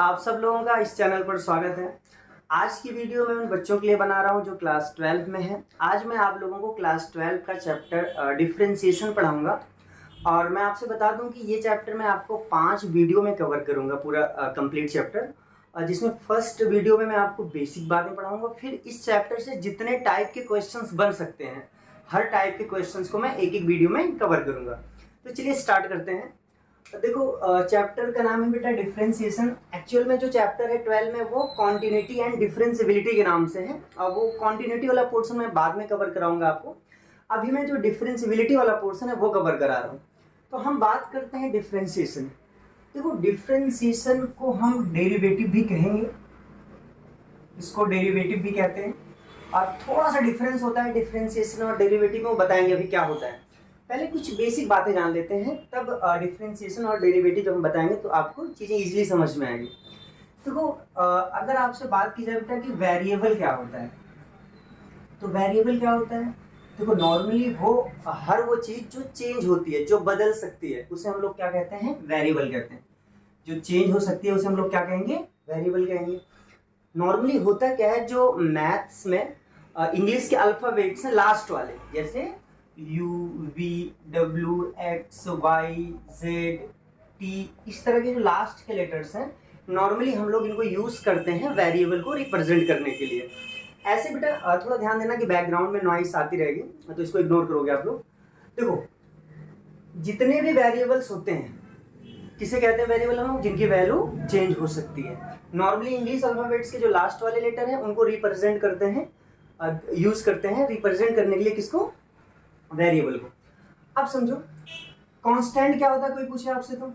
आप सब लोगों का इस चैनल पर स्वागत है। आज की वीडियो मैं उन बच्चों के लिए बना रहा हूं जो क्लास 12 में है। आज मैं आप लोगों को क्लास 12 का चैप्टर डिफरेंशिएशन पढ़ाऊंगा और मैं आपसे बता दूं कि ये चैप्टर मैं आपको 5 वीडियो में कवर करूंगा, पूरा कंप्लीट चैप्टर, जिसमें फर्स्ट वीडियो में मैं आपको बेसिक बातें पढ़ाऊंगा। फिर इस चैप्टर से जितने टाइप के क्वेश्चंस बन सकते हैं, हर टाइप के क्वेश्चंस को मैं एक एक वीडियो में कवर करूंगा। तो चलिए स्टार्ट करते हैं। देखो, चैप्टर का नाम है बेटा डिफरेंशिएशन। एक्चुअल में जो चैप्टर है 12 में वो कॉन्टिन्यूटी एंड डिफरेंशिएबिलिटी के नाम से है और वो कॉन्टिन्यूटी वाला पोर्शन मैं बाद में कवर कराऊंगा आपको। अभी मैं जो डिफरेंशिएबिलिटी वाला पोर्शन है वो कवर करा रहा हूँ। तो हम बात करते हैं डिफरेंशिएशन। देखो, डिफरेंशिएशन को हम डेरिवेटिव भी कहेंगे, इसको डेरिवेटिव भी कहते हैं। और थोड़ा सा डिफरेंस होता है डिफरेंशिएशन और डेरिवेटिव में, वो बताएंगे अभी क्या होता है। पहले कुछ बेसिक बातें जान लेते हैं, तब डिफरेंशिएशन और डेरिवेटिव जब हम बताएंगे तो आपको चीज़ें इजीली समझ में आएंगी। देखो, अगर आपसे बात की जाए बेटा कि वेरिएबल क्या होता है, तो वेरिएबल क्या होता है। देखो, नॉर्मली वो हर वो चीज़ जो चेंज होती है, जो बदल सकती है, उसे हम लोग क्या कहते हैं, वेरिएबल कहते हैं। जो चेंज हो सकती है उसे हम लोग क्या कहेंगे, वेरिएबल कहेंगे। नॉर्मली होता क्या है, जो मैथ्स में इंग्लिश के अल्फाबेट्स हैं लास्ट वाले, जैसे U, V, W, X, Y, Z, T, इस तरह के जो लास्ट के लेटर्स हैं, नॉर्मली हम लोग इनको यूज करते हैं वेरिएबल को रिप्रेजेंट करने के लिए। ऐसे बेटा थोड़ा ध्यान देना कि बैकग्राउंड में नॉइस आती रहेगी, तो इसको इग्नोर करोगे आप लोग। देखो, जितने भी वेरिएबल्स होते हैं, किसे कहते हैं वेरिएबल हम लोग, जिनकी वैल्यू चेंज हो सकती है। नॉर्मली इंग्लिश अल्फाबेट्स के जो लास्ट वाले लेटर हैं उनको रिप्रेजेंट करते हैं, यूज करते हैं रिप्रेजेंट करने के लिए, किसको, वेरिएबल को। अब समझो, कांस्टेंट क्या होता है, कोई पूछे आपसे तो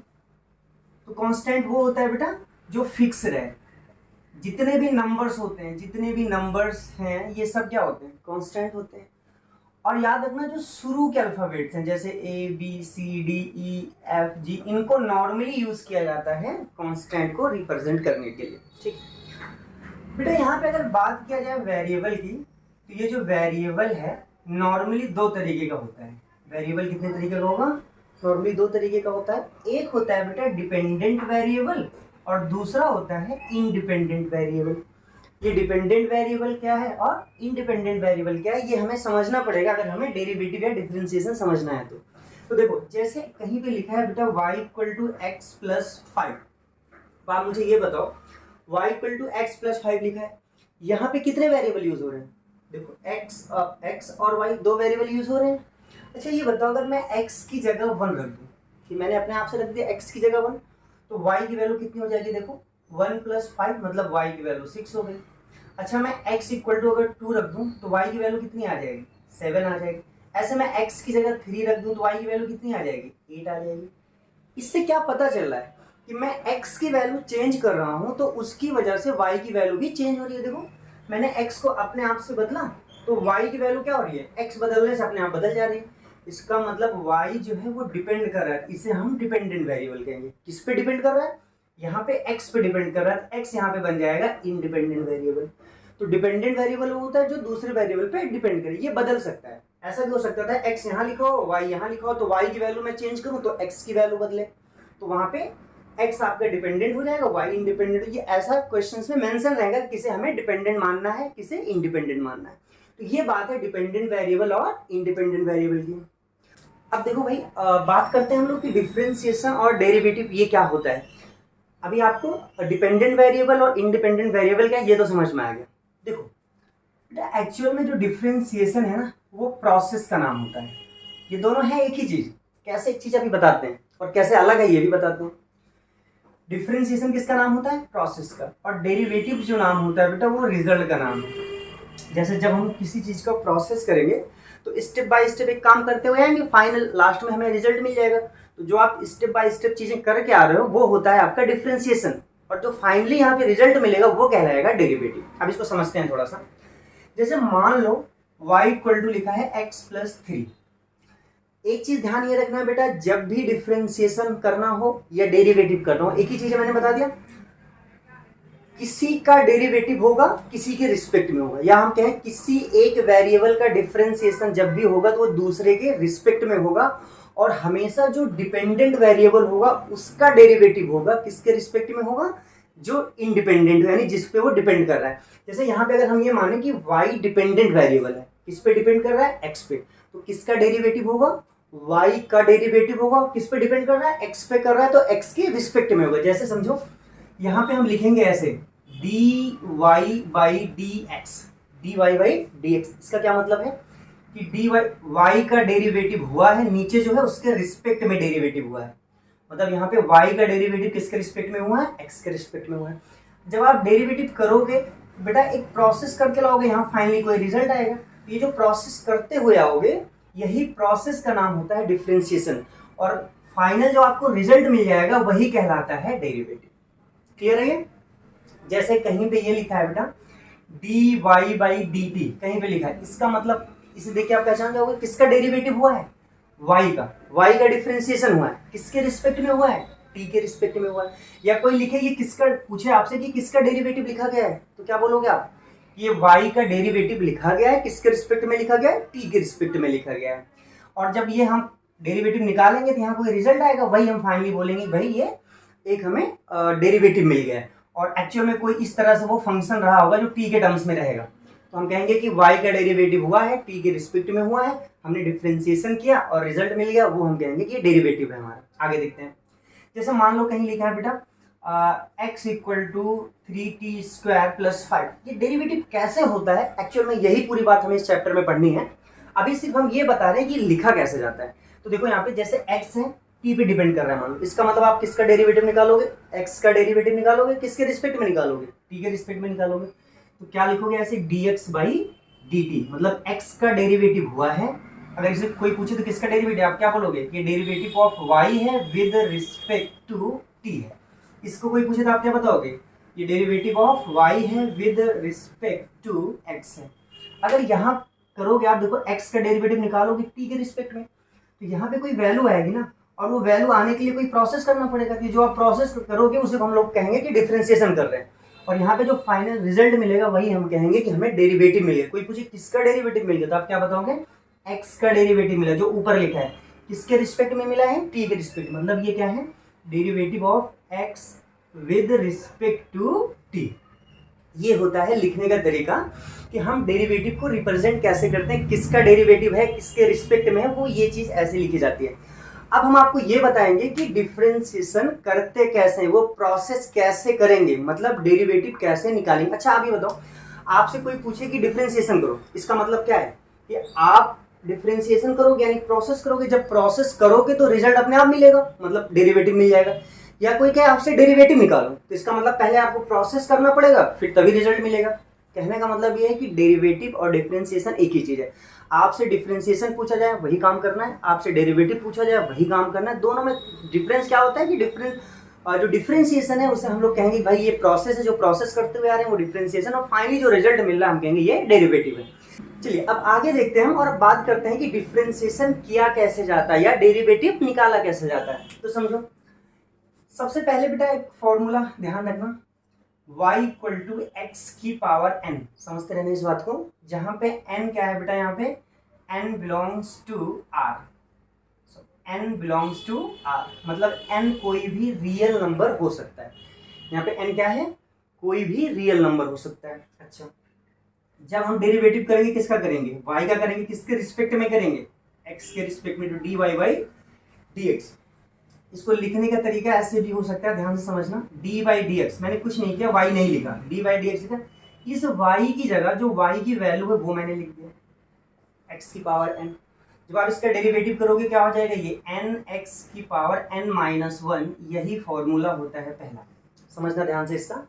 कांस्टेंट वो होता है बेटा जो फिक्स रहे। जितने भी नंबर्स होते हैं, जितने भी नंबर्स हैं, ये सब क्या होते हैं, कांस्टेंट होते हैं। और याद रखना, जो शुरू के अल्फाबेट्स हैं जैसे ABCDEFG, इनको नॉर्मली यूज किया जाता है कांस्टेंट को रिप्रेजेंट करने के लिए। ठीक बेटा, यहाँ पे अगर बात किया जाए वेरिएबल की, तो ये जो वेरिएबल है नॉर्मली दो तरीके का होता है। वेरिएबल कितने तरीके का होगा, नॉर्मली दो तरीके का होता है। एक होता है बेटा डिपेंडेंट वेरिएबल और दूसरा होता है इंडिपेंडेंट वेरिएबल। ये डिपेंडेंट वेरिएबल क्या है और इंडिपेंडेंट वेरिएबल क्या है, ये हमें समझना पड़ेगा अगर हमें डेरिवेटिव या डिफरेंशिएशन समझना है तो देखो, जैसे कहीं पे लिखा है बेटा y = x+5, तो आप मुझे ये बताओ, y = x+5 लिखा है, यहाँ पे कितने वेरिएबल यूज हो रहे हैं। देखो, x और y दो वेरिएबल यूज हो रहे हैं। अच्छा, ये बताओ, अगर मैं x की जगह 1 रख दूं, कि मैंने अपने आप से रख दिया x की जगह 1, तो y की वैल्यू कितनी हो जाएगी, देखो 1 + 5 मतलब y की वैल्यू 6 हो गई। अच्छा, मैं x = अगर 2 रख दूं तो y की वैल्यू कितनी आ जाएगी, 7 आ जाएगी। ऐसे मैं x की जगह 3 रख दूं तो y की वैल्यू कितनी आ जाएगी, 8 आ जाएगी। इससे क्या पता चल रहा है कि मैं x की वैल्यू चेंज कर रहा हूं तो उसकी वजह से y की वैल्यू भी चेंज हो रही है। देखो, मैंने x को अपने आप से बदला तो y की वैल्यू क्या हो रही है, x बदलने से अपने आप बदल जा रही है। इसका मतलब y जो है वो डिपेंड कर रहा है, इसे हम डिपेंडेंट वेरिएबल कहेंगे। किस पे डिपेंड कर रहा है, यहाँ पे x पे डिपेंड कर रहा है, तो x यहाँ पे बन जाएगा इंडिपेंडेंट वेरिएबल। तो डिपेंडेंट वेरिएबल वो होता है जो दूसरे वेरिएबल पे डिपेंड करे, ये बदल सकता है। ऐसा भी हो सकता था x यहाँ लिखा हो, y यहाँ लिखा हो, तो y की वैल्यू मैं चेंज करूँ तो x की वैल्यू बदले, तो वहां पे x आपका डिपेंडेंट हो जाएगा, y इंडिपेंडेंट। ये ऐसा क्वेश्चंस में मेंशन रहेगा किसे हमें डिपेंडेंट मानना है, किसे इंडिपेंडेंट मानना है। तो ये बात है डिपेंडेंट वेरिएबल और इंडिपेंडेंट वेरिएबल की। अब देखो भाई, बात करते हैं हम लोग कि डिफरेंशिएशन और डेरिवेटिव ये क्या होता है। अभी आपको डिपेंडेंट वेरिएबल और इंडिपेंडेंट वेरिएबल क्या है ये तो समझ में आ गया। देखो, एक्चुअल में जो डिफरेंशिएशन है ना, वो प्रोसेस का नाम होता है। ये दोनों है एक ही चीज। कैसे एक चीज अभी बताते हैं और कैसे अलग है ये भी बताते हैं। डिफरेंशिएशन किसका नाम होता है, प्रोसेस का। और डेरिवेटिव जो नाम होता है बेटा वो रिजल्ट का नाम है। जैसे जब हम किसी चीज का प्रोसेस करेंगे तो स्टेप बाय स्टेप एक काम करते हुए आएंगे, फाइनल लास्ट में हमें रिजल्ट मिल जाएगा। तो जो आप स्टेप बाय स्टेप चीजें करके आ रहे हो वो होता है आपका डिफरेंशिएशन, और जो फाइनली यहाँ पे रिजल्ट मिलेगा वो कहलाएगा डेरिवेटिव। अब इसको समझते हैं थोड़ा सा। जैसे मान लो y = लिखा है x+3। एक चीज ध्यान ये रखना है बेटा, जब भी डिफरेंशिएशन करना हो या डेरिवेटिव करना हो, एक ही चीज मैंने बता दिया, किसी का डेरिवेटिव होगा किसी के रिस्पेक्ट में होगा, या हम कहें किसी एक वेरिएबल का डिफरेंशिएशन जब भी होगा तो वो दूसरे के रिस्पेक्ट में होगा। और हमेशा जो डिपेंडेंट वेरिएबल होगा उसका डेरिवेटिव होगा किसके रिस्पेक्ट में होगा, जो इंडिपेंडेंट हो, यानी जिस पे वो डिपेंड कर रहा है। जैसे यहाँ पे अगर हम ये माने कि y डिपेंडेंट वेरिएबल है, किस पे डिपेंड कर रहा है, x पे, तो किसका डेरिवेटिव होगा, y का डेरिवेटिव होगा। किस पे डिपेंड कर रहा है, x पे कर रहा है, तो x के रिस्पेक्ट में होगा। जैसे समझो यहाँ पे हम लिखेंगे ऐसे dy by dx, dy by dx। इसका क्या मतलब है कि dy y का डेरिवेटिव हुआ है, नीचे जो है उसके रिस्पेक्ट में डेरिवेटिव हुआ है। मतलब यहाँ पे y का डेरिवेटिव किसके रिस्पेक्ट में हुआ है, x के रिस्पेक्ट में हुआ है। जब आप डेरिवेटिव करोगे बेटा एक प्रोसेस करके लाओगे, यहाँ फाइनली कोई रिजल्ट आएगा। ये जो प्रोसेस करते हुए आओगे, यही प्रोसेस का नाम होता है डिफरेंशिएशन, और फाइनल जो आपको रिजल्ट मिल जाएगा वही कहलाता है डेरिवेटिव। क्लियर है ये? जैसे कहीं पे ये लिखा है बेटा dy बाई dt, कहीं पे लिखा है, इसका मतलब इसे देख के आप पहचान जाओगे किसका डेरिवेटिव हुआ है, y का डिफरेंशिएशन हुआ है, किसके रिस्पेक्ट में हुआ है, t के रिस्पेक्ट में हुआ है। या कोई लिखे ये किसका, पूछे आपसे कि किसका डेरिवेटिव लिखा गया है, तो क्या बोलोगे आप, ये y का डेरिवेटिव लिखा गया है, किसके रिस्पेक्ट में लिखा गया है, t के रिस्पेक्ट में लिखा गया है। और जब ये हम डेरिवेटिव निकालेंगे तो यहाँ कोई रिजल्ट आएगा, वही हम फाइनली बोलेंगे भाई ये एक हमें डेरिवेटिव मिल गया है। और एक्चुअल में कोई इस तरह से वो फंक्शन रहा होगा जो t के टर्म्स में रहेगा, तो हम कहेंगे कि y का डेरिवेटिव हुआ है, t के रिस्पेक्ट में हुआ है, हमने डिफरेंशिएशन किया और रिजल्ट मिल गया, वो हम कहेंगे कि ये डेरिवेटिव है हमारा। आगे देखते हैं। जैसे मान लो कहीं लिखा है बेटा x equal to 3t² plus 5, ये डेरिवेटिव कैसे होता है, एक्चुअल में यही पूरी बात हमें इस चैप्टर में पढ़नी है। अभी सिर्फ हम ये बता रहे हैं कि लिखा कैसे जाता है। तो देखो यहाँ पे जैसे x है, t पे डिपेंड कर रहा है मान लो, इसका मतलब आप किसका डेरिवेटिव निकालोगे, x का डेरिवेटिव निकालोगे, किसके रिस्पेक्ट में निकालोगे, t के रिस्पेक्ट में निकालोगे। तो क्या लिखोगे ऐसे dx बाई dt, मतलब x का डेरिवेटिव हुआ है। अगर इसे कोई पूछे तो किसका डेरिवेटिव, आप क्या बोलोगे, ये डेरिवेटिव ऑफ y है विद रिस्पेक्ट टू t है। इसको कोई पूछे तो आप क्या बताओगे, ये डेरिवेटिव ऑफ y है विद रिस्पेक्ट टू x है। अगर यहाँ करोगे आप, देखो x का डेरिवेटिव निकालोगे t के रिस्पेक्ट में, तो यहाँ पे कोई वैल्यू आएगी ना, और वो वैल्यू आने के लिए कोई प्रोसेस करना पड़ेगा, कि जो आप प्रोसेस करोगे उसे हम लोग कहेंगे कि डिफरेंशिएशन कर रहे हैं। और यहाँ पे जो फाइनल रिजल्ट मिलेगा वही हम कहेंगे कि हमें डेरिवेटिव मिल गया। कोई पूछे किसका डेरिवेटिव मिल गया, तो आप क्या बताओगे, x का डेरिवेटिव मिला, जो ऊपर लिखा है किसके रिस्पेक्ट में मिला है, t के रिस्पेक्ट। मतलब ये क्या है, derivative of x with respect to t। ये होता है लिखने का तरीका कि हम डेरिवेटिव को रिप्रेजेंट कैसे करते हैं, किसका डेरिवेटिव है, किसके रिस्पेक्ट में है, वो ये चीज ऐसे लिखी जाती है। अब हम आपको ये बताएंगे कि डिफरेंशिएशन करते कैसे हैं, वो प्रोसेस कैसे करेंगे, मतलब डेरिवेटिव कैसे निकालेंगे। अच्छा आप ये बताओ, आपसे कोई पूछे कि डिफरेंशिएशन करो, इसका मतलब क्या है कि आप डिफरेंशिएशन करोगे यानी प्रोसेस करोगे। जब प्रोसेस करोगे तो रिजल्ट अपने आप मिलेगा, मतलब डेरिवेटिव मिल जाएगा। या कोई क्या आपसे डेरिवेटिव निकालो, तो इसका मतलब पहले आपको प्रोसेस करना पड़ेगा, फिर तभी रिजल्ट मिलेगा। कहने का मतलब ये है कि डेरिवेटिव और डिफरेंशिएशन एक ही चीज है। आपसे डिफरेंशिएशन पूछा जाए वही काम करना है, आपसे डेरिवेटिव पूछा जाए वही काम करना है। दोनों में डिफरेंस क्या होता है कि जो डिफरेंशिएशन है उसे हम लोग कहेंगे भाई ये प्रोसेस है, जो प्रोसेस करते हुए आ रहे हैं वो डिफरेंशिएशन, और फाइनली जो रिजल्ट मिल रहा है हम कहेंगे ये डेरिवेटिव है। चलिए अब आगे देखते हैं हम और अब बात करते हैं कि डिफरेंशिएशन किया कैसे जाता है या डेरिवेटिव निकाला कैसे जाता है। तो समझो, सबसे पहले बेटा एक फॉर्मूला ध्यान रखना, y इक्वल टू एक्स की पावर n। समझते रहना इस बात को, जहां पे n क्या है बेटा, यहाँ पे n belongs to r, n belongs to r, मतलब n कोई भी रियल नंबर हो सकता है। यहाँ पे n क्या है, कोई भी रियल नंबर हो सकता है। अच्छा, जब हम डेरिवेटिव करेंगे किसका करेंगे, y का करेंगे, किसके रिस्पेक्ट में करेंगे, x के रिस्पेक्ट में, तो dy बाई dx। इसको लिखने का तरीका ऐसे भी हो सकता है, ध्यान से समझना, d बाई डी एक्स, मैंने कुछ नहीं किया, y नहीं लिखा, d बाई डी एक्स लिखा। इस y की जगह जो y की वैल्यू है वो मैंने लिख दिया x की पावर n। जब आप इसका डेरिवेटिव करोगे क्या हो जाएगा, ये n x की पावर n माइनस 1, यही फॉर्मूला होता है पहला। समझना ध्यान से इसका।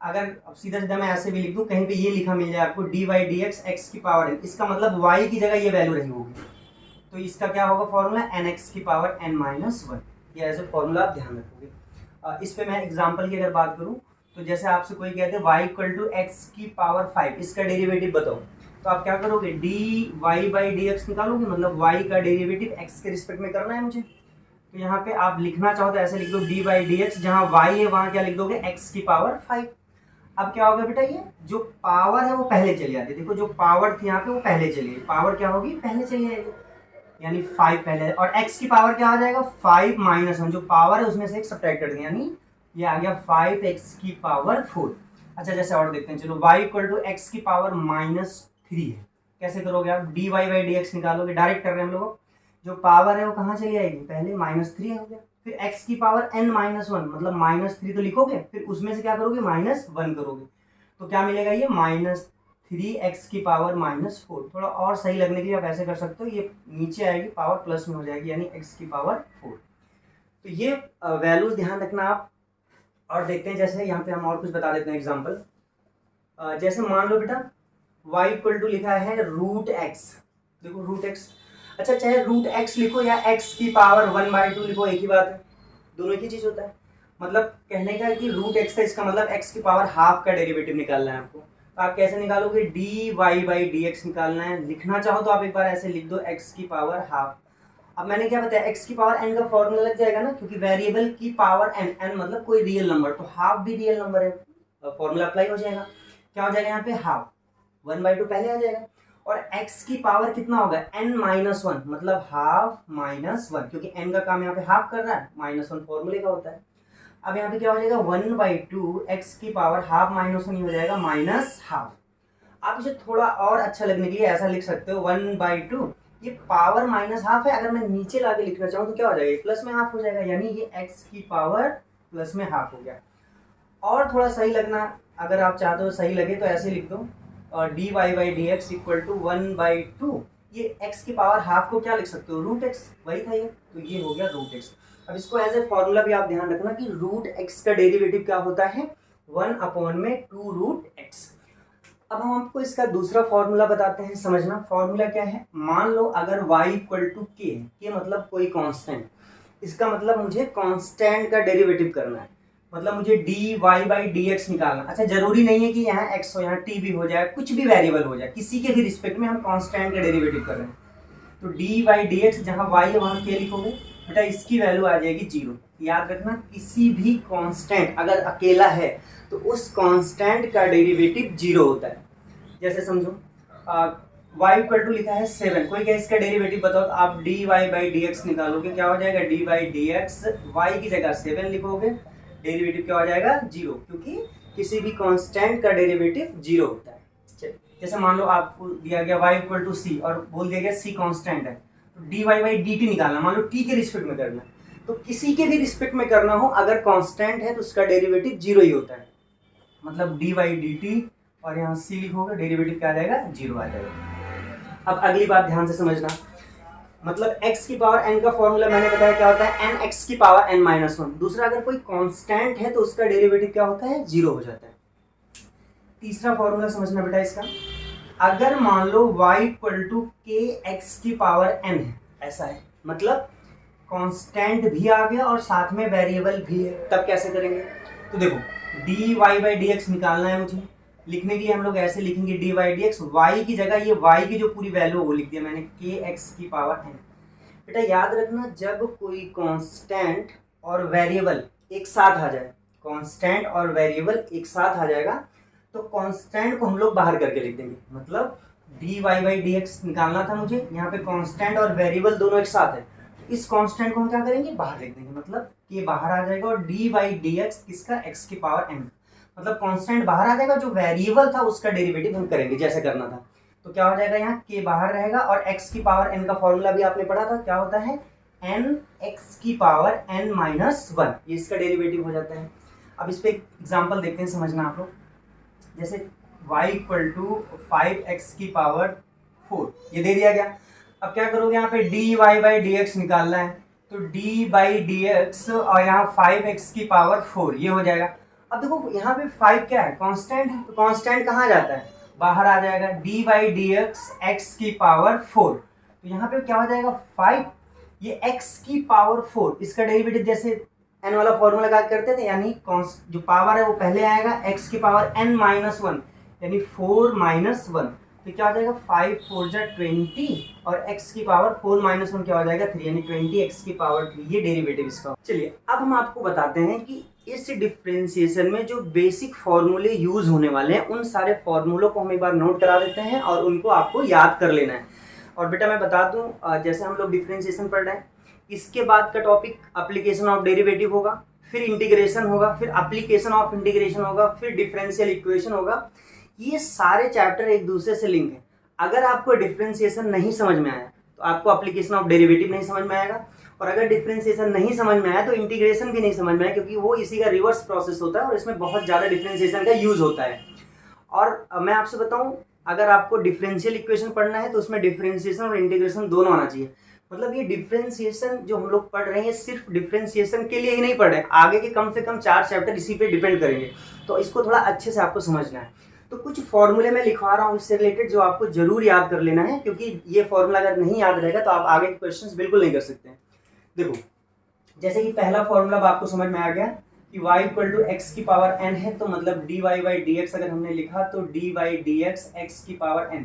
अगर अब सीधा सीधा मैं ऐसे भी लिख दूं, कहीं पे ये लिखा मिल जाए आपको d by d x x की पावर n, इसका मतलब y की जगह ये वैल्यू रही होगी, तो इसका क्या होगा फॉर्मूला, n x की पावर n माइनस 1। ये एज ए फॉर्मूला आप ध्यान रखोगे। इस पे मैं एग्जांपल की अगर बात करूं, तो जैसे आपसे कोई कहते हैं y इक्वल टू एक्स की पावर 5, इसका डेरिवेटिव बताओ, तो आप क्या करोगे, dy बाई डी एक्स निकालोगे, मतलब y का डेरिवेटिव x के रिस्पेक्ट में करना है मुझे। तो यहाँ पे आप लिखना चाहो तो ऐसे लिख दो d बाई डी एक्स, जहाँ y है वहाँ क्या लिख दोगे, x की पावर 5। अब क्या होगा बेटा, ये जो पावर है वो पहले चली जाती है, देखो जो पावर थी यहाँ पे वो पहले चली गई, पावर क्या होगी, पहले चली जाएगी, यानी 5 पहले, और x की पावर क्या आ जाएगा, 5 माइनस 1, जो पावर है उसमें से एक सब्ट्रैक्ट कर देंगे, यानी ये आ गया 5x की पावर 4। अच्छा जैसे और देखते हैं, चलो y इक्वल टू एक्स की पावर -3 है। कैसे करोगे आप? dy बाई डी एक्स निकालोगे, डायरेक्ट कर रहे हैं हम लोग। जो पावर है वो कहाँ चली आएगी? पहले -3 हो गया, फिर x की पावर n-1 मतलब -3 तो लिखोगे, फिर उसमें से क्या करोगे? -1 करोगे, तो क्या मिलेगा? ये -3x की पावर -4। थोड़ा और सही लगने के लिए आप ऐसे कर सकते हो, ये नीचे आएगी पावर प्लस में हो जाएगी, यानी x की पावर 4। तो ये वैल्यूज ध्यान रखना आप। और देखते हैं, जैसे यहाँ पे हम और कुछ बता देते हैं एग्जांपल। जैसे मान लो बेटा y इक्वल टू लिखा है √x। देखो √x, अच्छा चाहे √x लिखो या x की पावर 1/2 लिखो, एक ही बात है, दोनों एक ही चीज होता है। मतलब कहने का है कि √x है, इसका मतलब x की पावर हाफ का डेरिवेटिव निकालना है आपको। तो आप कैसे निकालोगे? dy बाई डी एक्स निकालना है। लिखना चाहो तो आप एक बार ऐसे लिख दो, x की पावर हाफ। अब मैंने क्या बताया, x की पावर n का फॉर्मूला लग जाएगा ना, क्योंकि वेरिएबल की पावर n, n मतलब कोई रियल नंबर, तो हाफ भी रियल नंबर है, फॉर्मूला अप्लाई हो जाएगा। क्या हो जाएगा यहाँ पे? हाफ, 1/2 पहले आ जाएगा। और x की पावर कितना होगा? n-1 मतलब हाफ -1, क्योंकि n का काम यहाँ पे हाफ कर रहा है, -1 फॉर्मूले का होता है। अब यहाँ पे क्या हो जाएगा? 1/2 x की पावर हाफ -1 हो जाएगा -हाफ। आप इसे थोड़ा और अच्छा लगने के लिए ऐसा लिख सकते हो, 1/2 ये पावर -हाफ है, अगर मैं नीचे लाके लिखना चाहूँ तो क्या हो जाएगा? प्लस में हाफ हो जाएगा, यानी ये x की पावर प्लस में हाफ हो गया। और थोड़ा सही लगना, अगर आप चाहते हो सही लगे तो ऐसे लिख दो, और dy by d x equal to 1/2, ये x की पावर हाफ को क्या लिख सकते हो? √x, वही था ये, तो ये हो गया √x। अब इसको एज ए फॉर्मूला भी आप ध्यान रखना कि √x का डेरिवेटिव क्या होता है? 1/2√x। अब हम आपको इसका दूसरा फॉर्मूला बताते हैं, समझना। फॉर्मूला क्या है? मान लो अगर y इक्वल टू के मतलब कोई कांस्टेंट, इसका मतलब मुझे कांस्टेंट का डेरिवेटिव करना है, मतलब मुझे dy बाई डी एक्स निकालना। अच्छा जरूरी नहीं है कि यहाँ x हो, यहाँ t भी हो जाए, कुछ भी वेरिएबल हो जाए, किसी के भी रिस्पेक्ट में हम कांस्टेंट का डेरिवेटिव कर रहे हैं। तो dy बाई डी एक्स, जहाँ y है वहाँ k लिखोगे, बेटा इसकी वैल्यू आ जाएगी 0। याद रखना, किसी भी कांस्टेंट अगर अकेला है तो उस कांस्टेंट का डेरिवेटिव 0 होता है। जैसे समझो y इक्वल टू लिखा है 7, कोई क्या इसका डेरिवेटिव बताओ, तो आप dy बाई डी एक्स निकालोगे, क्या हो जाएगा? dy by d x, y की जगह 7 लिखोगे, डेरिवेटिव क्या हो जाएगा? 0, क्योंकि किसी भी कांस्टेंट का डेरिवेटिव 0 होता है। जैसे मान लो आपको दिया गया y इक्वल टू सी और बोल दिया गया सी कांस्टेंट है, तो dy बाई डी टी निकालना, मान लो t के रिस्पेक्ट में करना है, तो किसी के भी रिस्पेक्ट में करना हो, अगर कांस्टेंट है तो उसका डेरिवेटिव 0 ही होता है, मतलब डी बाई डी टी, और यहाँ c लिखोगे, डेरिवेटिव क्या आ जाएगा? 0 आ जाएगा। अब अगली बात ध्यान से समझना, मतलब x की पावर n का फॉर्मूला मैंने बताया क्या होता है? n x की पावर n-1। दूसरा, अगर कोई कांस्टेंट है तो उसका डेरिवेटिव क्या होता है? 0 हो जाता है। तीसरा फॉर्मूला समझना बेटा इसका, अगर मान लो y इक्वल टू के एक्स की पावर n है, ऐसा है, मतलब कांस्टेंट भी आ गया और साथ में वेरिएबल भी है, तब कैसे करेंगे? तो देखो dy बाई डी एक्स निकालना है मुझे, लिखने के लिए हम लोग ऐसे लिखेंगे dy by d x, y की जगह ये y की जो पूरी वैल्यू वो लिख दिया मैंने, के एक्स की पावर n। बेटा याद रखना, जब कोई कांस्टेंट और वेरिएबल एक साथ आ जाए, कांस्टेंट और वेरिएबल एक साथ आ जाएगा, तो कांस्टेंट को हम लोग बाहर करके लिख देंगे, मतलब dy बाई डी एक्स निकालना था मुझे, यहाँ पे कांस्टेंट और वेरिएबल दोनों एक साथ है, इस कांस्टेंट को हम क्या करेंगे? बाहर लिख देंगे, मतलब ये बाहर आ जाएगा, और डी बाई डी एक्स किसका? एक्स की पावर n, मतलब कांस्टेंट बाहर आ जाएगा, जो वेरिएबल था उसका डेरिवेटिव हम करेंगे जैसे करना था। तो क्या हो जाएगा? यहाँ के बाहर रहेगा, और x की पावर n का फॉर्मूला भी आपने पढ़ा था, क्या होता है? n x की पावर n-1, ये इसका डेरिवेटिव हो जाता है। अब इस पे एक एग्जाम्पल देखते हैं, समझना आप लोग। जैसे y इक्वल टू 5x की पावर 4 ये दे दिया गया। अब क्या करोगे? यहाँ पे dy बाई डी एक्स निकालना है, तो d बाई डी एक्स और यहाँ 5x की पावर 4 ये हो जाएगा। अब देखो यहाँ पे 5 क्या है? कांस्टेंट है, तो कांस्टेंट कहाँ जाता है? बाहर आ जाएगा, d by d x x की पावर 4, तो यहाँ पे क्या हो जाएगा? 5, ये x की पावर 4, इसका डेरिवेटिव जैसे n वाला फॉर्मूला लगा करते थे, यानी जो पावर है वो पहले आएगा, x की पावर n-1 यानी 4 - 1, तो क्या हो जाएगा? 5 4 जा 20, और x की पावर 4 - 1 क्या हो जाएगा? 3, यानी 20x की पावर 3, ये डेरिवेटिव इसका। चलिए अब हम आपको बताते हैं कि इस डिफरेंशिएशन में जो बेसिक फॉर्मूले यूज होने वाले हैं, उन सारे फॉर्मूलों को हम एक बार नोट करा देते हैं और उनको आपको याद कर लेना है। और बेटा मैं बता दूं, जैसे हम लोग डिफरेंशिएशन पढ़ रहे हैं, इसके बाद का टॉपिक एप्लीकेशन ऑफ डेरिवेटिव होगा, फिर इंटीग्रेशन होगा, फिर एप्लीकेशन ऑफ इंटीग्रेशन होगा, फिर डिफरेंशियल इक्वेशन होगा। ये सारे चैप्टर एक दूसरे से लिंक है। अगर आपको डिफरेंशिएशन नहीं समझ में आया तो आपको एप्लीकेशन ऑफ डेरिवेटिव नहीं समझ में आएगा, और अगर डिफरेंशिएशन नहीं समझ में आया तो इंटीग्रेशन भी नहीं समझ में आया, क्योंकि वो इसी का रिवर्स प्रोसेस होता है और इसमें बहुत ज़्यादा डिफरेंशिएशन का यूज होता है। और मैं आपसे बताऊं, अगर आपको डिफरेंशियल इक्वेशन पढ़ना है तो उसमें डिफरेंशिएशन और इंटीग्रेशन दोनों आना चाहिए। मतलब ये डिफरेंशिएशन जो हम लोग पढ़ रहे हैं सिर्फ डिफरेंशिएशन के लिए ही नहीं पढ़ रहे हैं, आगे के कम से कम 4 चैप्टर इसी पे डिपेंड करेंगे, तो इसको थोड़ा अच्छे से आपको समझना है। तो कुछ फॉर्मूले मैं लिखवा रहा हूँ इससे रिलेटेड जो आपको जरूर याद कर लेना है, क्योंकि ये फॉर्मूला अगर नहीं याद रहेगा तो आप आगे के क्वेश्चंस बिल्कुल नहीं कर सकते। देखो, जैसे कि पहला फॉर्मूला आपको समझ में आ गया कि y इक्वल टू एक्स की पावर n है, तो मतलब dy बाई डी एक्स अगर हमने लिखा तो dy by d x x की पावर n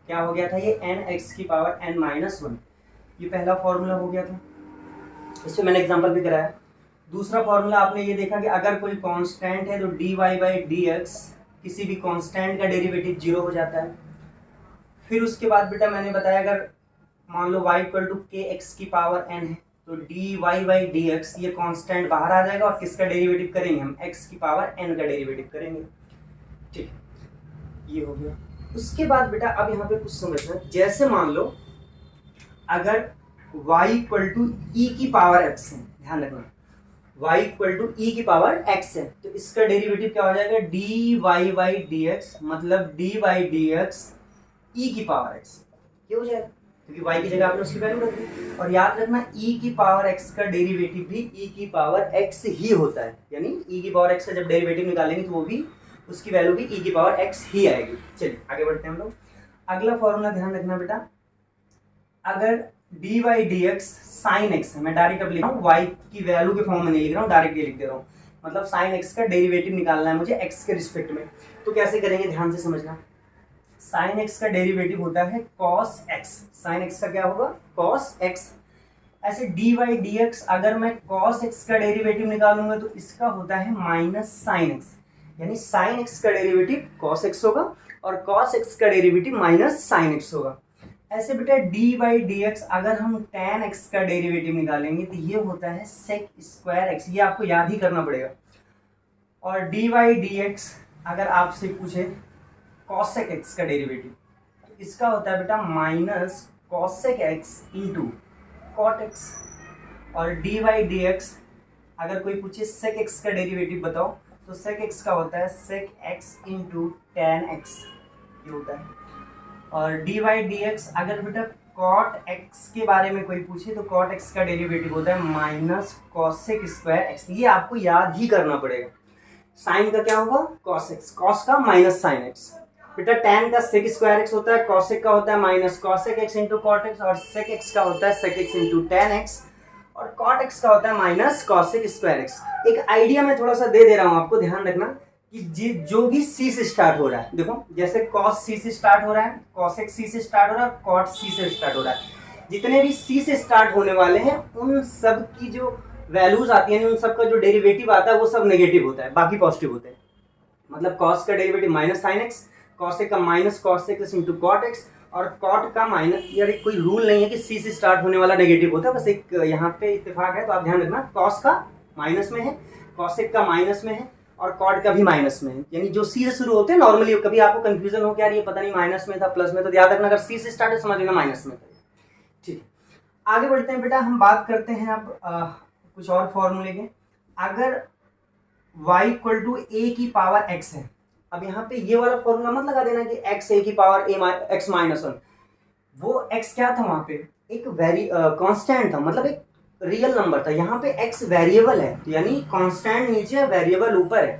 क्या हो गया था, ये n एक्स की पावर n माइनस 1। ये पहला फॉर्मूला हो गया था, इसमें मैंने एग्जांपल भी कराया। दूसरा फॉर्मूला आपने ये देखा कि अगर कोई कांस्टेंट है तो dy बाई डी एक्स, किसी भी कांस्टेंट का डेरिवेटिव 0 हो जाता है। फिर उसके बाद बेटा मैंने बताया अगर मान लो y इक्वल टू के एक्स की पावर n है तो dy बाई डी एक्स, ये कांस्टेंट बाहर आ जाएगा और किसका डेरिवेटिव करेंगे हम, x की पावर n का डेरिवेटिव करेंगे। ठीक, ये हो गया। उसके बाद बेटा अब यहाँ पे कुछ समझना, जैसे मान लो अगर y इक्वल टू ई की पावर x है, ध्यान रखना y इक्वल टू ई की पावर x है, तो इसका डेरिवेटिव क्या हो जाएगा, dy बाई डी एक्स, मतलब dy बाई डी एक्स ई की पावर x, ये हो जाएगा, क्योंकि y की जगह आपने उसकी वैल्यू रख दी। और याद रखना e की पावर x का डेरिवेटिव भी e की पावर x ही होता है, यानी e की पावर x का जब डेरिवेटिव निकालेंगे तो वो भी उसकी वैल्यू भी e की पावर x ही आएगी। चलिए आगे बढ़ते हैं हम लोग। अगला फॉर्मूला ध्यान रखना बेटा, अगर dy by d x sine x है, मैं डायरेक्ट अब लिख रहा हूँ, y की वैल्यू के फॉर्म में नहीं लिख रहा हूँ, डायरेक्ट ये लिख दे रहा हूँ, मतलब साइन एक्स का डेरिवेटिव निकालना है मुझे x के रिस्पेक्ट में। तो कैसे करेंगे, ध्यान से समझना। साइन एक्स का डेरिवेटिव होता है कॉस एक्स, साइन एक्स का क्या होगा, कॉस एक्स। ऐसे डी बाई डी एक्स अगर मैं कॉस एक्स का डेरिवेटिव निकालूंगा तो इसका होता है माइनस साइन एक्स, यानी साइन एक्स का डेरिवेटिव कॉस एक्स होगा और कॉस एक्स का डेरिवेटिव माइनस साइन एक्स होगा। ऐसे बेटा डी बाई डी एक्स अगर हम टेन एक्स का डेरिवेटिव निकालेंगे तो ये होता है सेक स्क्वायर एक्स, ये आपको याद ही करना पड़ेगा। और डी बाई डी एक्स अगर आपसे पूछे कॉसेक एक्स का डेरिवेटिव, इसका होता है बेटा minus cosec x into cot x. और डी बाई डी एक्स अगर कोई पूछे सेक एक्स का डेरिवेटिव बताओ तो सेक एक्स का होता है sec x into tan x, ये होता है। और डी बाई डी एक्स अगर बेटा कॉट एक्स के बारे में कोई पूछे तो कॉट एक्स का डेरिवेटिव होता है माइनस कॉसेक स्क्वायर एक्स, ये आपको याद ही करना पड़ेगा। साइन का क्या होगा, कॉस एक्स, कॉस का माइनस साइन एक्स। बेटा tan का सेक स्क्वायर एक्स होता है, कॉसेक का होता है minus cosec x into cot x, और सेक एक्स का होता है sec x into tan x, और कॉट एक्स का होता है माइनस कॉसेक स्क्वायर एक्स। एक आइडिया मैं थोड़ा सा दे दे रहा हूँ आपको, ध्यान रखना कि जो भी सी से स्टार्ट हो रहा है, देखो जैसे कॉस सी से स्टार्ट हो रहा है, कॉसेक सी से स्टार्ट हो रहा है, कॉट सी से स्टार्ट हो रहा है, जितने भी सी से स्टार्ट होने वाले हैं उन सब की जो वैल्यूज आती है, उन सब का जो डेरिवेटिव आता है वो सब नेगेटिव होता है, बाकी पॉजिटिव होते हैं। मतलब कॉस का derivative minus sine x, cosec का minus cosec x into cot x, और कॉट का माइनस, यार कोई रूल नहीं है कि सी से स्टार्ट होने वाला नेगेटिव होता है, बस एक यहाँ पे इत्तेफाक है, तो आप ध्यान रखना कॉस का माइनस में है, कॉसेक का माइनस में है, और कॉट का भी माइनस में है। यानी जो सी से शुरू होते हैं नॉर्मली, कभी आपको कंफ्यूजन हो कि यार ये पता नहीं माइनस में था प्लस में, तो याद रखना अगर सी से स्टार्ट है समझ लेना माइनस में था। ठीक है, आगे बढ़ते हैं बेटा, हम बात करते हैं अब कुछ और फॉर्मूले के। अगर y इक्वल टू ए की पावर x है, अब यहाँ पे ये वाला फॉर्मूला मत लगा देना कि x ए की पावर x माइनस 1, वो x क्या था वहां पे, एक कांस्टेंट था, मतलब एक रियल नंबर था। यहाँ पे x वेरिएबल है, तो यानी कांस्टेंट नीचे वेरिएबल ऊपर है,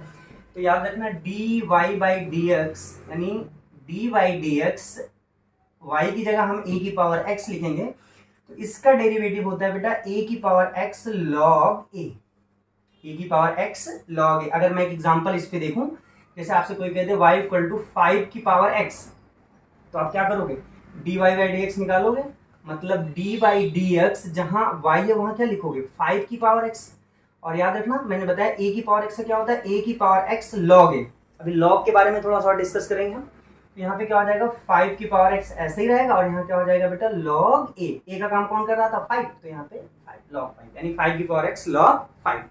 तो याद रखना dy बाई डी एक्स, यानी dy by d x, y की जगह हम a की पावर x लिखेंगे, तो इसका डेरिवेटिव होता है बेटा a की power x log a, e की पावर x log a। अगर मैं एक एग्जांपल इस पे देखूं, जैसे आपसे कोई कहते हैं y इक्वल टू 5 की पावर x, तो आप क्या करोगे, dy बाई डी एक्स निकालोगे, मतलब d बाई डी एक्स, जहां y है वहां क्या लिखोगे, 5 की पावर x। और याद रखना मैंने बताया a की पावर x का क्या होता है, a की पावर x log a। अभी log के बारे में थोड़ा सा डिस्कस करेंगे हम। तो यहाँ पे क्या हो जाएगा, 5 की पावर x ऐसे ही रहेगा, और यहाँ क्या हो जाएगा बेटा log a का काम कौन कर रहा था, 5, तो यहाँ पे 5 log 5, यानी 5 की पावर x log 5।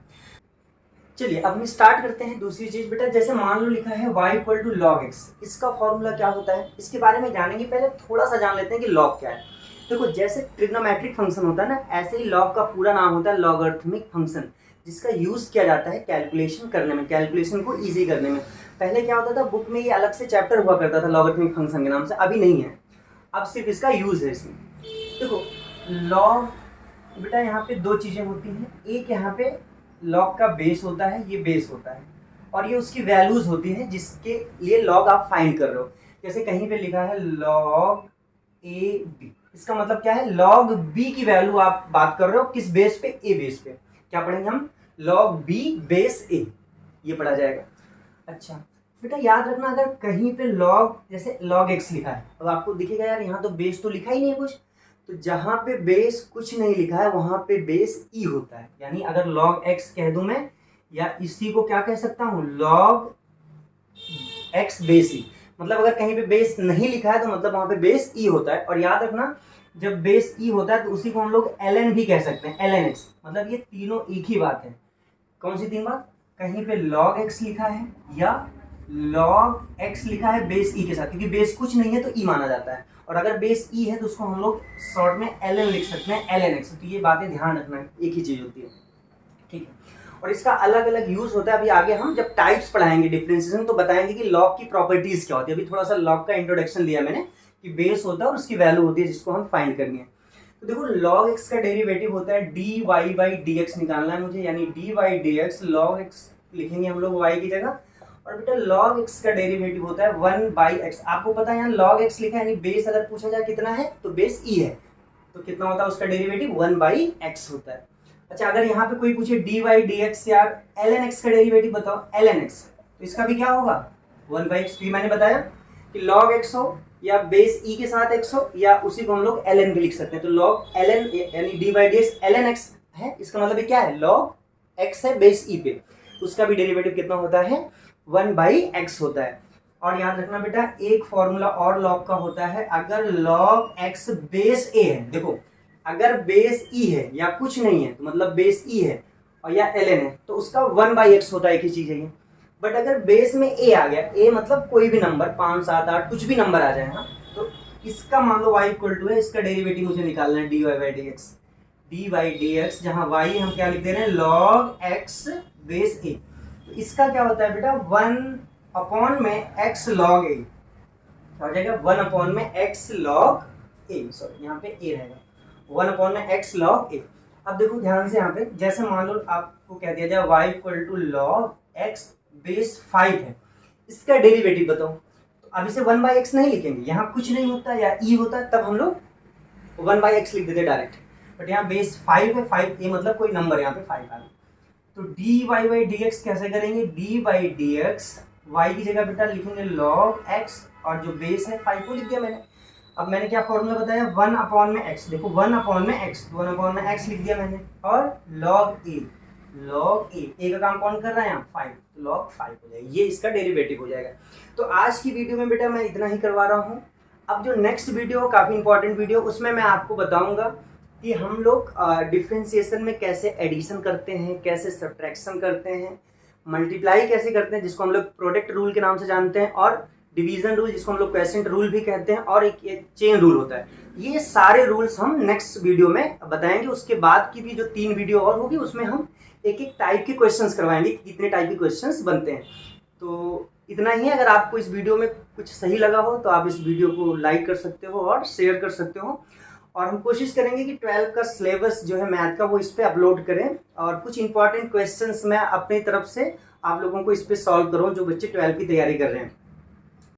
चलिए अब हम स्टार्ट करते हैं दूसरी चीज बेटा। जैसे मान लो लिखा है y equal to log x, इसका फॉर्मूला क्या होता है इसके बारे में जानेंगे। पहले थोड़ा सा जान लेते हैं कि लॉग क्या है। देखो जैसे ट्रिग्नोमेट्रिक फंक्शन होता है ना, ऐसे ही लॉग का पूरा नाम होता है लॉगरिथमिक फंक्शन, जिसका यूज किया जाता है कैलकुलेशन करने में, कैलकुलेशन को ईजी करने में। पहले क्या होता था, बुक में ये अलग से चैप्टर हुआ करता था लॉगरिथमिक फंक्शन के नाम से, अभी नहीं है, अब सिर्फ इसका यूज है इसमें। देखो लॉग बेटा यहाँ पे दो चीजें होती हैं, एक यहाँ पे लॉग का बेस होता है, ये बेस होता है, और ये उसकी वैल्यूज होती है जिसके लिए लॉग आप फाइंड कर रहे हो। जैसे कहीं पे लिखा है लॉग ए बी, इसका मतलब क्या है, लॉग बी की वैल्यू आप बात कर रहे हो किस बेस पे, ए बेस पे। क्या पढ़ेंगे हम, लॉग बी बेस ए, ये पढ़ा जाएगा। अच्छा बेटा याद रखना, अगर कहीं पे लॉग जैसे लॉग एक्स लिखा है, अब आपको दिखेगा यार यहाँ तो बेस तो लिखा ही नहीं है कुछ, तो जहां पे बेस कुछ नहीं लिखा है वहां पे बेस ई होता है। यानी अगर लॉग एक्स कह दूं मैं, या इसी को क्या कह सकता हूं, लॉग एक्स बेस ई, मतलब अगर कहीं पे बेस नहीं लिखा है तो मतलब वहां पे बेस ई होता है। और याद रखना जब बेस ई होता है तो उसी को हम लोग ln भी कह सकते हैं, ln x, मतलब ये तीनों एक ही बात है। कौन सी तीन बात, कहीं पे log x लिखा है या log x लिखा है बेस ई के साथ, क्योंकि बेस कुछ नहीं है तो ई माना जाता है, और अगर बेस ई है तो उसको हम लोग शॉर्ट में ln लिख सकते हैं, ln x। तो ये बातें ध्यान रखना, एक ही चीज होती है, ठीक है। और इसका अलग अलग यूज होता है, अभी आगे हम जब टाइप्स पढ़ाएंगे डिफरेंशिएशन तो बताएंगे कि लॉग की प्रॉपर्टीज क्या होती है। अभी थोड़ा सा लॉग का इंट्रोडक्शन दिया मैंने कि बेस होता है और उसकी वैल्यू होती है जिसको हम फाइंड करनी है। तो देखो log x का डेरिवेटिव होता है dy बाई dx निकालना है मुझे, यानी dy by dx log x लिखेंगे हम लोग y की जगह, और बेटा log x का डेरिवेटिव होता है 1 बाई x। आपको पता है यहाँ log x लिखा है, यानी बेस अगर पूछा जाए कितना है तो बेस e है, तो कितना होता है उसका डेरिवेटिव 1 बाई x होता है। अच्छा अगर यहाँ पे कोई पूछे dy बाई dx यार ln x का डेरिवेटिव बताओ, ln x, तो इसका भी क्या होगा 1 बाई x। मैंने बताया कि log x हो या बेस e के साथ x हो, या उसी को हम लोग ln भी लिख सकते हैं। तो log ln यानी dy by dx ln x है, इसका मतलब क्या है, log x है बेस e पे, उसका भी डेरिवेटिव कितना होता है 1 बाई x होता है। और याद रखना बेटा एक फॉर्मूला और log का होता है, अगर log x बेस a है, देखो अगर बेस e है या कुछ नहीं है तो मतलब बेस e है और या ln है तो उसका 1 बाई x होता है, एक ही चीज है ये। बट अगर बेस में a आ गया, a मतलब कोई भी नंबर 5 7 8 कुछ भी नंबर आ जाए ना, तो इसका मान लो y इक्वल टू है, इसका डेरिवेटिव मुझे निकालना है dy by dx, dy by dx, जहां y हम क्या लिख दे रहे हैं log x बेस a, तो इसका क्या होता है बेटा 1 अपॉन में x log a, हो जाएगा 1 अपॉन में x log a, सॉरी यहाँ पे a रहेगा, 1 अपॉन में x log a। अब देखो ध्यान से यहाँ पे, जैसे मान लो आपको कह दिया जाए y equal to log x base 5 है, इसका डेरिवेटिव बताओ, तो अब इसे 1 बाई एक्स नहीं लिखेंगे, यहाँ कुछ नहीं होता या e होता तब हम लोग 1 बाई एक्स लिख देते डायरेक्ट, बट यहाँ बेस 5 है, 5 a मतलब कोई नंबर यहाँ पे 5 आ गया। तो dy बाई dx कैसे करेंगे, d बाई dx y की जगह बेटा लिखेंगे log x, और जो बेस है 5 को लिख दिया मैंने। अब मैंने क्या फॉर्मूला बताया 1 अपॉन में x, देखो 1 अपॉन में x, 1 अपॉन में x लिख दिया मैंने, और log a, log a का काम कौन कर रहा है यहाँ 5, तो log 5 हो जाएगा, ये इसका डेरिवेटिव हो जाएगा। तो आज की वीडियो में बेटा मैं इतना ही करवा रहा हूँ। अब जो नेक्स्ट वीडियो काफ़ी इंपॉर्टेंट वीडियो, उसमें मैं आपको बताऊंगा कि हम लोग डिफ्रेंसिएशन में कैसे एडिशन करते हैं, कैसे सब्ट्रैक्शन करते हैं, मल्टीप्लाई कैसे करते हैं जिसको हम लोग प्रोडक्ट रूल के नाम से जानते हैं, और डिवीजन रूल जिसको हम लोग क्वेश्चन रूल भी कहते हैं, और एक चेन रूल होता है। ये सारे रूल्स हम नेक्स्ट वीडियो में बताएंगे। उसके बाद की भी जो 3 वीडियो और होगी उसमें हम एक एक टाइप के क्वेश्चंस करवाएंगे, कितने टाइप के क्वेश्चंस बनते हैं। तो इतना ही है। अगर आपको इस वीडियो में कुछ सही लगा हो तो आप इस वीडियो को लाइक कर सकते हो और शेयर कर सकते हो, और हम कोशिश करेंगे कि 12 का सिलेबस जो है मैथ का वो इस पर अपलोड करें, और कुछ इंपॉर्टेंट क्वेश्चंस मैं अपनी तरफ से आप लोगों को इस पर सॉल्व करूँ जो बच्चे 12 की तैयारी कर रहे हैं।